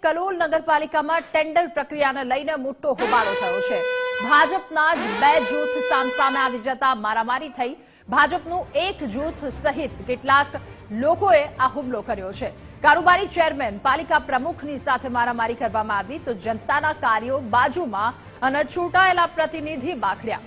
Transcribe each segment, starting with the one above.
કલોલ નગરપાલિકામાં ટેન્ડર પ્રક્રિયાને લઈને મોટો હોબાળો થયો છે। ભાજપના જ બે જૂથ સામસામે આવી જતા મારામારી થઈ। ભાજપનું એક જૂથ સહિત કેટલાક લોકોએ આ હુમલો કર્યો છે। કારોબારી ચેરમેન પાલિકા પ્રમુખની સાથે મારામારી કરવામાં આવી તો જનતાના કાર્યો બાજુમાં અને ચૂંટાયેલા પ્રતિનિધિ બાખડ્યા।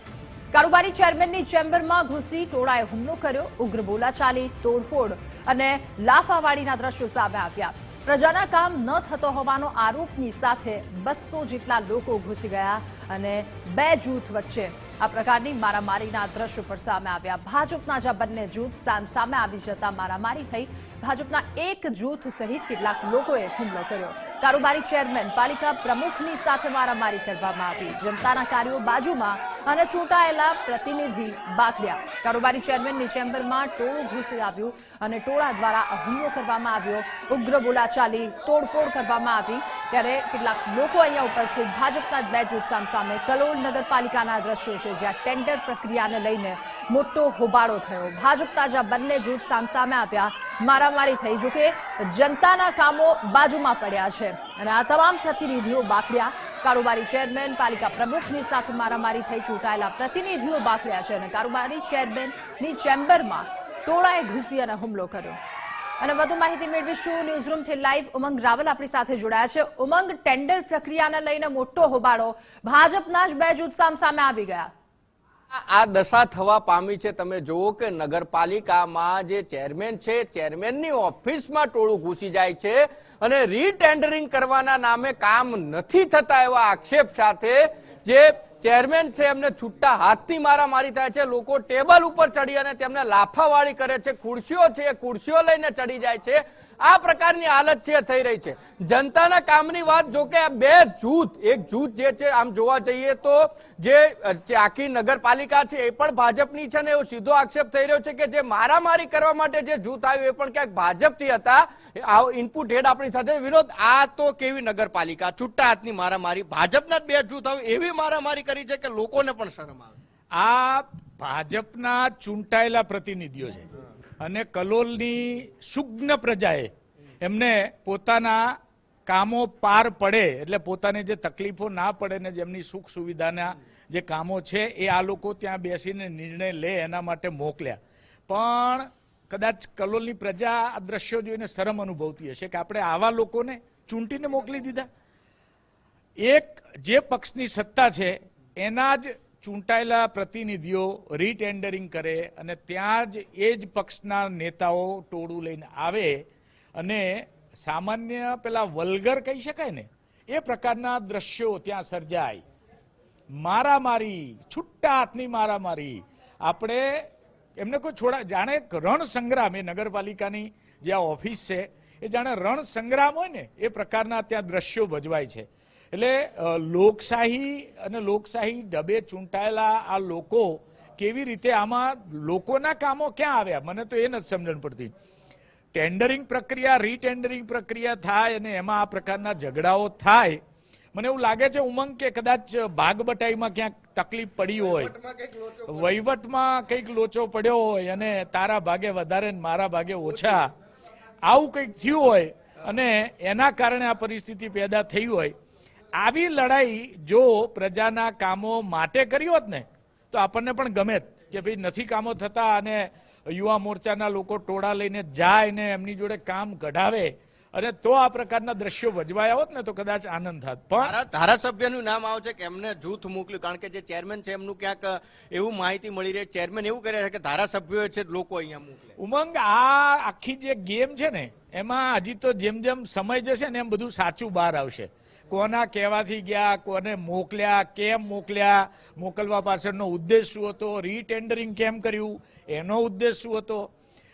કારોબારી ચેરમેનની ચેમ્બરમાં ઘૂસી ટોળાએ હુમલો કર્યો। ઉગ્ર બોલાચાલી, તોડફોડ અને લાફાવાડીના દ્રશ્યો સામે આવ્યા। પ્રજાના કામ ન થતો હોવાનો આરોપની સાથે 200 જેટલા લોકો ઘૂસી ગયા અને બે જૂથ વચ્ચે આ પ્રકારની મારામારીના દ્રશ્યો પર સામે આવ્યા। ભાજપના જ બંને જૂથ સામસામે આવી જતા મારામારી થઈ। ભાજપના એક જૂથ સહિત કેટલાક લોકોએ હુમલો કર્યો। કારોબારી ચેરમેન પાલિકા પ્રમુખની સાથે મારામારી કરવામાં આવી। જનતાના કાર્યો બાજુમાં અને ચૂંટાયેલા પ્રતિનિધિ બાખડ્યા। કારોબારી ચેરમેનની ચેમ્બરમાં ટોળું ઘૂસી આવ્યું અને ટોળા દ્વારા હુમલો કરવામાં આવ્યો। ઉગ્ર બોલાચાલી, તોડફોડ કરવામાં આવી ત્યારે કેટલાક લોકો અહીંયા ઉપસ્થિત ભાજપના જ બે જૂથ સામસામે કલોલ નગરપાલિકાના દ્રશ્યો છે જ્યાં ટેન્ડર પ્રક્રિયાને લઈને મોટો હોબાળો થયો। ભાજપના જ બંને જૂથ સામસામે આવ્યા, મારામારી થઈ। જોકે જનતાના કામો બાજુમાં પડ્યા છે અને આ તમામ પ્રતિનિધિઓ બાખડ્યા। કારોબારી ચેરમેન પાલિકા પ્રમુખની સાથે મારામારી થઈ, ચૂંટાયેલા પ્રતિનિધિઓ બાખડ્યા છે અને કારોબારી ચેરમેનની ચેમ્બરમાં ટોળાએ ઘૂસી અને હુમલો કર્યો। અને વધુ માહિતી મેળવીશું ન્યૂઝરૂમથી લાઈવ ઉમંગ રાવલ આપણી સાથે જોડાયા છે। ઉમંગ, ટેન્ડર પ્રક્રિયાને લઈને મોટો હોબાળો, ભાજપના જ બે જૂથ સામસામે આવી ગયા। આ દશા થવા પામી છે। તમે જુઓ કે નગરપાલિકામાં જે ચેરમેન છે, ચેરમેનની ઓફિસમાં ટોળું ઘૂસી જાય છે અને રીટેન્ડરિંગ કરવાના નામે કામ નથી થતા એવા આક્ષેપ સાથે જે ચેરમેન છે એમને છૂટા હાથથી મારામારી થાય છે। લોકો ટેબલ ઉપર ચડી અને તેમને લાફાવાળી કરે છે। ખુરશીઓ છે એ ખુરશીઓ લઈને ચડી જાય છે। આ પ્રકારની હાલત છે થઈ રહી છે। જનતાના કામની વાત, જો કે આ બે જૂથ, એક જૂથ જે છે આમ જોવા જઈએ તો જે આખી નગરપાલિકા છે એ પણ ભાજપની છે ને એવો સીધો આક્ષેપ થઈ રહ્યો છે કે જે મારામારી કરવા માટે જે જૂથ આવ્યું એ પણ ક્યાંક ભાજપથી હતા। ઇનપુટ હેડ આપણી સાથે વિનોદ, આ તો કેવી નગરપાલિકા, છૂટા હાથની મારામારી, ભાજપના જ બે જૂથ આવ્યું એવી મારામારી કરી છે કે લોકોને પણ શરમ આવે। આ ભાજપના ચૂંટાયેલા પ્રતિનિધિઓ છે અને કલોલની સુગ્ન પ્રજાએ એમને પોતાના કામો પાર પડે એટલે પોતાને જે તકલીફો ના પડે ને જેમની સુખ સુવિધાના જે કામો છે એ આ લોકો ત્યાં બેસીને નિર્ણય લે એના માટે મોકલ્યા। પણ કદાચ કલોલની પ્રજા આ દ્રશ્યો જોઈને શરમ અનુભવતી હશે કે આપણે આવા લોકોને ચૂંટીને મોકલી દીધા। એક જે પક્ષની સત્તા છે એના જ ચૂંટાયેલા પ્રતિનિધિઓ રીટેન્ડરિંગ કરે અને ત્યાં જ એ જ પક્ષના નેતાઓ ટોળું લઈને આવે અને સામાન્ય પેલા વલ્ગર કહી શકાય ને એ પ્રકારના દ્રશ્યો ત્યાં સર્જાય। મારામારી, છૂટા હાથની મારામારી, આપણે એમને કોઈ છોડા, જાણે રણ સંગ્રામ, એ નગરપાલિકાની જે આ ઓફિસ છે એ જાણે રણ સંગ્રામ હોય ને એ પ્રકારના ત્યાં દ્રશ્યો ભજવાય છે। એટલે લોકશાહી અને લોકશાહી ઢબે ચૂંટાયેલા આ લોકો કેવી રીતે આમાં લોકોના કામો ક્યાં આવ્યા, મને તો એ નથી સમજણ પડતી। ટેન્ડરિંગ પ્રક્રિયા, રીટેન્ડરિંગ પ્રક્રિયા થાય અને એમાં આ પ્રકારના ઝઘડાઓ થાય, મને એવું લાગે છે ઉમંગ કે કદાચ ભાગબટાઈમાં ક્યાંક તકલીફ પડી હોય, વહીવટમાં કંઈક લોચો પડ્યો હોય અને તારા ભાગે વધારે ને મારા ભાગે ઓછા, આવું કંઈક થયું હોય અને એના કારણે આ પરિસ્થિતિ પેદા થઈ હોય। આવી લડાઈ જો પ્રજાના કામો માટે કરી હોત ને તો આપણને પણ ગમે કે ભાઈ નથી કામો થતા અને યુવા મોરચાના લોકો ટોળા લઈને જાય ને એમની જોડે કામ કઢાવે અને તો આ પ્રકારના દ્રશ્યો ભજવાયા હોત ને તો કદાચ આનંદ થાત। પણ ધારાસભ્યનું નામ આવે છે કે એમને જૂથ મોકલ્યું, કારણ કે જે ચેરમેન છે એમનું ક્યાંક એવું માહિતી મળી રહી, ચેરમેન એવું કરે છે કે ધારાસભ્યો છે લોકો અહીંયા મોકલે। ઉમંગ, આ આખી જે ગેમ છે ને એમાં હજી તો જેમ જેમ સમય જશે ને એમ બધું સાચું બહાર આવશે। કોના કહેવાથી ગયા, કોને મોકલ્યા, કેમ મોકલ્યા, મોકલવા પાછળનો ઉદ્દેશ શું હતો, રીટેન્ડરિંગ કેમ કર્યું, એનો ઉદ્દેશ શું હતો।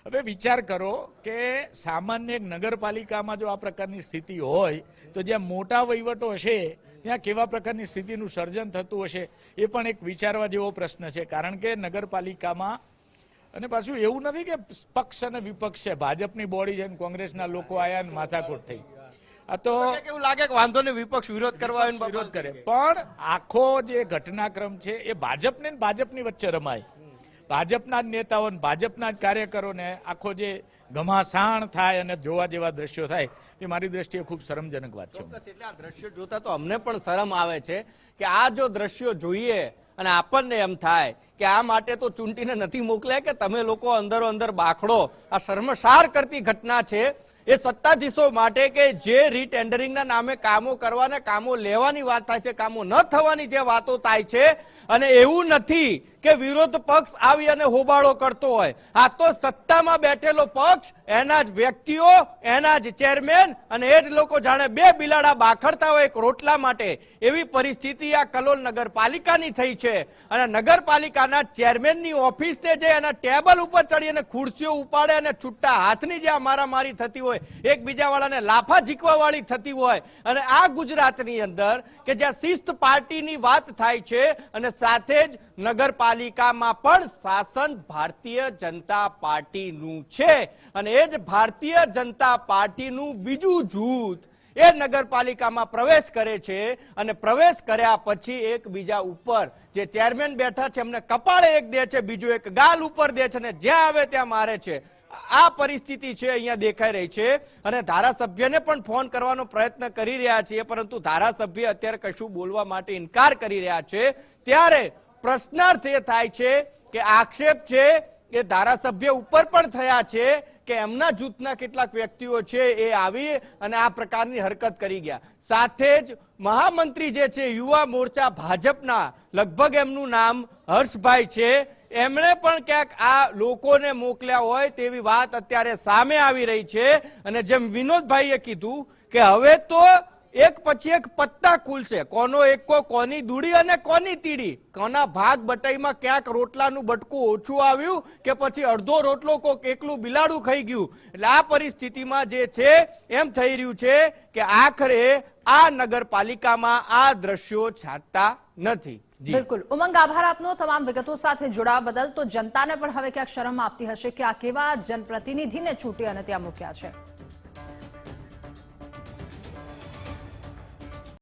હવે વિચાર કરો કે સામાન્ય એક નગરપાલિકામાં જો આ પ્રકારની સ્થિતિ હોય તો જ્યાં મોટા વહીવટો હશે ત્યાં કેવા પ્રકારની સ્થિતિનું સર્જન થતું હશે એ પણ એક વિચારવા જેવો પ્રશ્ન છે। કારણ કે નગરપાલિકામાં, અને પાછું એવું નથી કે પક્ષ અને વિપક્ષ છે, ભાજપની બોડી છે, કોંગ્રેસના લોકો આયા ને માથાકૂટ થઈ। આ તો એવું લાગે કે વાંધો નહીં, વિપક્ષ વિરોધ કરવા વિરોધ કરે, પણ આખો જે ઘટનાક્રમ છે એ ભાજપની વચ્ચે રમાય। ભાજપના જ નેતાઓ અને ભાજપના જ કાર્યકરોને આખો જે ઘમાસાણ થાય અને જોવા જેવા દ્રશ્યો થાય એ મારી દ્રષ્ટિએ ખૂબ શરમજનક વાત છે. ચોક્કસ. એટલે આ દ્રશ્યો જોતા તો અમને પણ શરમ આવે છે કે આ જો દ્રશ્યો જોઈએ અને આપણને એમ થાય કે આ માટે તો ચૂંટીને નથી મોકલ્યા કે તમે લોકો અંદરો અંદર બાખડો. આ શર્મસાર કરતી ઘટના છે એ સત્તાધીશો માટે કે જે રીટેન્ડરિંગના નામે કામો કરવાના, કામો લેવાની વાત થાય છે, કામો ન થવાની જે વાતો થાય છે. અને એવું નથી કે વિરોધ પક્ષ આવી અને હોબાળો કરતો હોય. આ તો સત્તામાં બેઠેલો પક્ષ, એના જ વ્યક્તિઓ, એના જ ચેરમેન અને એ જ લોકો જાણે બે બિલાડા બાખડતા હોય એક રોટલા માટે. એવી પરિસ્થિતિ આ કલોલ નગરપાલિકાની થઈ છે. અને નગરપાલિકાના ચેરમેનની ઓફિસને જે એના ટેબલ ઉપર ચડી અને ખુરશીઓ ઉપાડે અને છૂટા હાથની જે મારામારી થતી હોય, એકબીજા વાળાને લાફા ઝીકવા વાળી થતી હોય. અને આ ગુજરાતની અંદર કે જ્યાં શિસ્ત પાર્ટીની વાત થાય છે અને સાથે જ નગરપાલિકામાં પણ શાસન ભારતીય જનતા પાર્ટીનું છે. અને એ જ ભારતીય જનતા પાર્ટીનું બીજું જૂથ એ નગરપાલિકામાં પ્રવેશ કરે છે. અને પ્રવેશ કર્યા પછી એકબીજા ઉપર જે ચેરમેન બેઠા છે એમને કપાળે એક દે છે, બીજું એક ગાલ ઉપર દે છે અને જ્યાં આવે ત્યાં મારે છે. આ પરિસ્થિતિ છે અહીંયા દેખાઈ રહી છે. અને ધારાસભ્યને પણ ફોન કરવાનો પ્રયત્ન કરી રહ્યા છીએ, પરંતુ ધારાસભ્ય અત્યારે કશું બોલવા માટે ઇનકાર કરી રહ્યા છે. ત્યારે પ્રશ્નાર્થ એ થાય છે કે આક્ષેપ છે એ ધારાસભ્ય ઉપર પણ થયા છે કે એમના જૂથના કેટલાક વ્યક્તિઓ છે એ આવી અને આ પ્રકારની હરકત કરી ગયા. સાથે જ મહામંત્રી જે છે યુવા મોરચા ભાજપના, લગભગ એમનું નામ હર્ષભાઈ છે, એમણે પણ ક્યાંક આ લોકોને મોકલ્યા હોય તેવી વાત અત્યારે સામે આવી રહી છે. અને જેમ વિનોદભાઈએ કીધું કે હવે તો એક પછી એક પત્તા ખુલશે, કોનો એકો, કોની દૂડી અને કોની તીડી, કોના ભાગ બટાઈમાં ક્યાંક રોટલાનું બટકું ઓછું આવ્યું કે પછી અડધો રોટલો કોક એકલું બિલાડું ખાઈ ગયું. એટલે આ પરિસ્થિતિમાં જે છે એમ થઈ રહ્યું છે કે આખરે આ નગરપાલિકામાં આ દ્રશ્યો છાંટતા નથી. બિલકુલ ઉમંગ, આભાર આપનો તમામ વિગતો સાથે જોડાવા બદલ. તો જનતાને પણ હવે ક્યાંક શરમ આવતી હશે કે આ કેવા જનપ્રતિનિધિને છૂટી અને ત્યાં મૂક્યા છે.